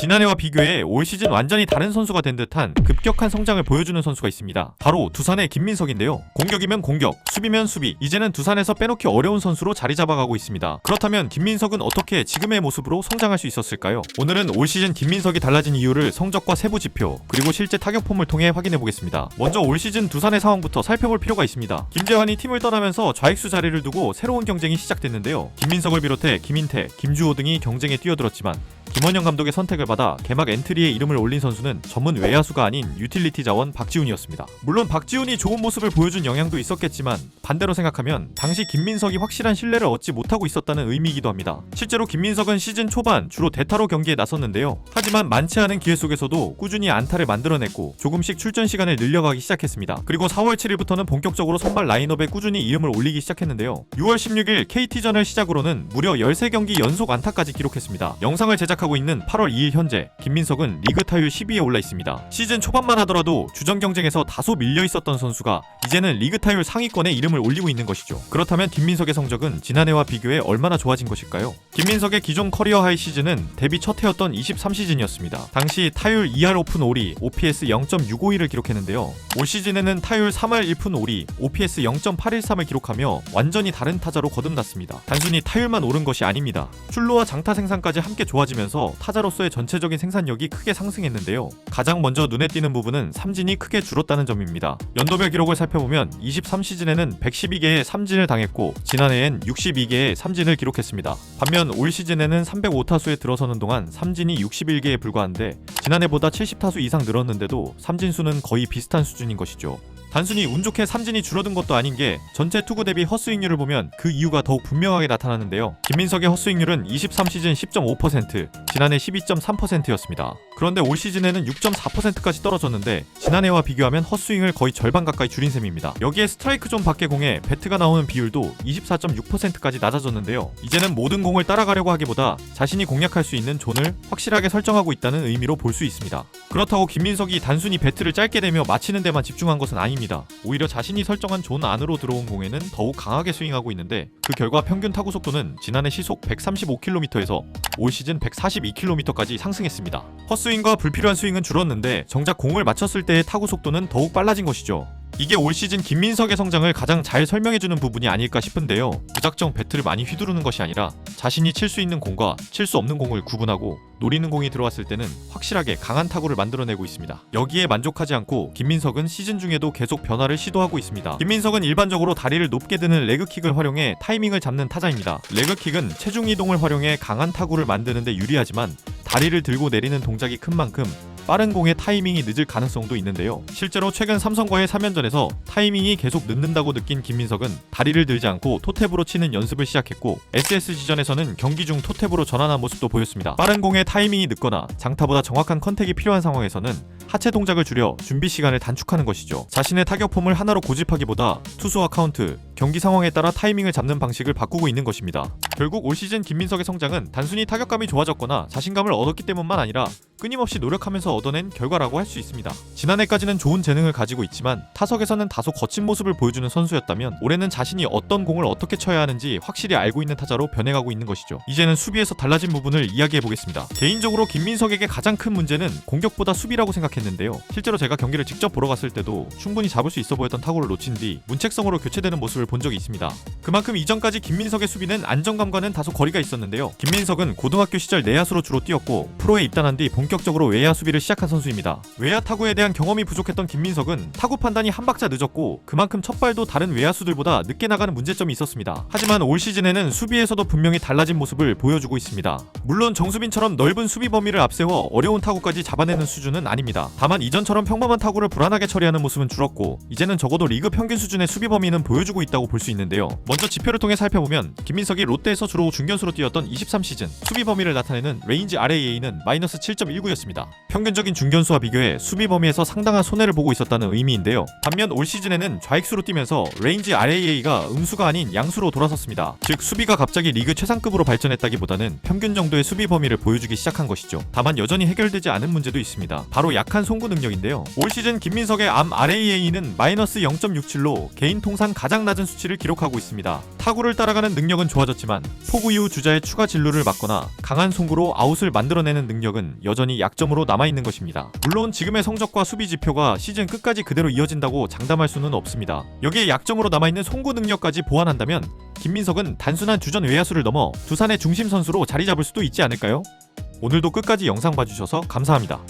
지난해와 비교해 올 시즌 완전히 다른 선수가 된 듯한 급격한 성장을 보여주는 선수가 있습니다. 바로 두산의 김민석인데요. 공격이면 공격, 수비면 수비, 이제는 두산에서 빼놓기 어려운 선수로 자리 잡아가고 있습니다. 그렇다면 김민석은 어떻게 지금의 모습으로 성장할 수 있었을까요? 오늘은 올 시즌 김민석이 달라진 이유를 성적과 세부 지표, 그리고 실제 타격폼을 통해 확인해보겠습니다. 먼저 올 시즌 두산의 상황부터 살펴볼 필요가 있습니다. 김재환이 팀을 떠나면서 좌익수 자리를 두고 새로운 경쟁이 시작됐는데요. 김민석을 비롯해 김인태, 김주호 등이 경쟁에 뛰어들었지만 김원영 감독의 선택을 받아 개막 엔트리에 이름을 올린 선수는 전문 외야수가 아닌 유틸리티 자원 박지훈이었습니다. 물론 박지훈이 좋은 모습을 보여준 영향도 있었겠지만 반대로 생각하면 당시 김민석이 확실한 신뢰를 얻지 못하고 있었다는 의미이기도 합니다. 실제로 김민석은 시즌 초반 주로 대타로 경기에 나섰는데요. 하지만 많지 않은 기회 속에서도 꾸준히 안타를 만들어냈고 조금씩 출전 시간을 늘려가기 시작했습니다. 그리고 4월 7일부터는 본격적으로 선발 라인업에 꾸준히 이름을 올리기 시작했는데요. 6월 16일 KT전을 시작으로는 무려 13경기 연속 안타까지 기록했습니다. 영상을 제작하고 있는 8월 2일 현재 김민석은 리그 타율 10위에 올라 있습니다. 시즌 초반만 하더라도 주전 경쟁에서 다소 밀려 있었던 선수가 이제는 리그 타율 상위권에 이름을 올리고 있는 것이죠. 그렇다면 김민석의 성적은 지난해와 비교해 얼마나 좋아진 것일까요? 김민석의 기존 커리어 하이 시즌은 데뷔 첫 해였던 23시즌이었습니다. 당시 타율 2할 오픈 5리, OPS 0.652를 기록했는데요. 올 시즌에는 타율 3할 1푼 5리, OPS 0.813을 기록하며 완전히 다른 타자로 거듭났습니다. 단순히 타율만 오른 것이 아닙니다. 출루와 장타 생산까지 함께 좋아지면서 타자로서의 전체적인 생산력이 크게 상승했는데요. 가장 먼저 눈에 띄는 부분은 삼진이 크게 줄었다는 점입니다. 연도별 기록을 살펴보면 23시즌에는 112개의 삼진을 당했고 지난해엔 62개의 삼진을 기록했습니다. 반면 올 시즌에는 305타수에 들어서는 동안 삼진이 61개에 불과한데 지난해보다 70타수 이상 늘었는데도 삼진 수는 거의 비슷한 수준인 것이죠. 단순히 운 좋게 삼진이 줄어든 것도 아닌 게 전체 투구 대비 헛스윙률을 보면 그 이유가 더욱 분명하게 나타나는데요. 김민석의 헛스윙률은 23시즌 10.5%, 지난해 12.3%였습니다. 그런데 올 시즌에는 6.4%까지 떨어졌는데 지난해와 비교하면 헛스윙을 거의 절반 가까이 줄인 셈입니다. 여기에 스트라이크 존 밖의 공에 배트가 나오는 비율도 24.6%까지 낮아졌는데요. 이제는 모든 공을 따라가려고 하기보다 자신이 공략할 수 있는 존을 확실하게 설정하고 있다는 의미로 볼 수 있습니다. 그렇다고 김민석이 단순히 배트를 짧게 대며 맞히는 데만 집중한 것은 아닙니다. 오히려 자신이 설정한 존 안으로 들어온 공에는 더욱 강하게 스윙하고 있는데 그 결과 평균 타구 속도는 지난해 시속 135km에서 올 시즌 142km까지 상승했습니다. 헛스윙과 불필요한 스윙은 줄었는데 정작 공을 맞췄을 때의 타구 속도는 더욱 빨라진 것이죠. 이게 올 시즌 김민석의 성장을 가장 잘 설명해주는 부분이 아닐까 싶은데요. 무작정 배트를 많이 휘두르는 것이 아니라 자신이 칠 수 있는 공과 칠 수 없는 공을 구분하고 노리는 공이 들어왔을 때는 확실하게 강한 타구를 만들어내고 있습니다. 여기에 만족하지 않고 김민석은 시즌 중에도 계속 변화를 시도하고 있습니다. 김민석은 일반적으로 다리를 높게 드는 레그킥을 활용해 타이밍을 잡는 타자입니다. 레그킥은 체중 이동을 활용해 강한 타구를 만드는 데 유리하지만 다리를 들고 내리는 동작이 큰 만큼 빠른 공의 타이밍이 늦을 가능성도 있는데요. 실제로 최근 삼성과의 3연전에서 타이밍이 계속 늦는다고 느낀 김민석은 다리를 들지 않고 토탭으로 치는 연습을 시작했고 SSG전에서는 경기 중 토탭으로 전환한 모습도 보였습니다. 빠른 공의 타이밍이 늦거나 장타보다 정확한 컨택이 필요한 상황에서는 하체 동작을 줄여 준비 시간을 단축하는 것이죠. 자신의 타격폼을 하나로 고집하기보다 투수와 카운트, 경기 상황에 따라 타이밍을 잡는 방식을 바꾸고 있는 것입니다. 결국 올 시즌 김민석의 성장은 단순히 타격감이 좋아졌거나 자신감을 얻었기 때문만 아니라 끊임없이 노력하면서 얻어낸 결과라고 할 수 있습니다. 지난해까지는 좋은 재능을 가지고 있지만 타석에서는 다소 거친 모습을 보여주는 선수였다면 올해는 자신이 어떤 공을 어떻게 쳐야 하는지 확실히 알고 있는 타자로 변해가고 있는 것이죠. 이제는 수비에서 달라진 부분을 이야기해보겠습니다. 개인적으로 김민석에게 가장 큰 문제는 공격보다 수비라고 생각했는데요. 실제로 제가 경기를 직접 보러 갔을 때도 충분히 잡을 수 있어 보였던 타구를 놓친 뒤 문책성으로 교체되는 모습을 본 적이 있습니다. 그만큼 이전까지 김민석의 수비는 안정감과는 다소 거리가 있었는데요. 김민석은 고등학교 시절 내야수로 주로 뛰었고 프로에 입단한 뒤 본격적으로 외야 수비를 시작한 선수입니다. 외야 타구에 대한 경험이 부족했던 김민석은 타구 판단이 한 박자 늦었고 그만큼 첫 발도 다른 외야수들보다 늦게 나가는 문제점이 있었습니다. 하지만 올 시즌에는 수비에서도 분명히 달라진 모습을 보여주고 있습니다. 물론 정수빈처럼 넓은 수비 범위를 앞세워 어려운 타구까지 잡아내는 수준은 아닙니다. 다만 이전처럼 평범한 타구를 불안하게 처리하는 모습은 줄었고 이제는 적어도 리그 평균 수준의 수비 범위는 보여주고 있다고 볼 수 있는데요. 먼저 지표를 통해 살펴보면 김민석이 롯데에서 주로 중견수로 뛰었던 23시즌 수비 범위를 나타내는 레인지 RAA는 마이너스 7.19였습니다. 평균적인 중견수와 비교해 수비 범위에서 상당한 손해를 보고 있었다는 의미인데요. 반면 올 시즌에는 좌익수로 뛰면서 레인지 RAA가 음수가 아닌 양수로 돌아섰습니다. 즉 수비가 갑자기 리그 최상급으로 발전했다기보다는 평균 정도의 수비 범위를 보여주기 시작한 것이죠. 다만 여전히 해결되지 않은 문제도 있습니다. 바로 약간 약한 송구 능력인데요. 올 시즌 김민석의 암 RAA는 마이너스 0.67로 개인 통산 가장 낮은 수치를 기록하고 있습니다. 타구를 따라가는 능력은 좋아졌지만 포구 이후 주자의 추가 진루를 막거나 강한 송구로 아웃을 만들어내는 능력은 여전히 약점으로 남아있는 것입니다. 물론 지금의 성적과 수비 지표가 시즌 끝까지 그대로 이어진다고 장담할 수는 없습니다. 여기에 약점으로 남아있는 송구 능력까지 보완한다면 김민석은 단순한 주전 외야수를 넘어 두산의 중심 선수로 자리 잡을 수도 있지 않을까요? 오늘도 끝까지 영상 봐주셔서 감사합니다.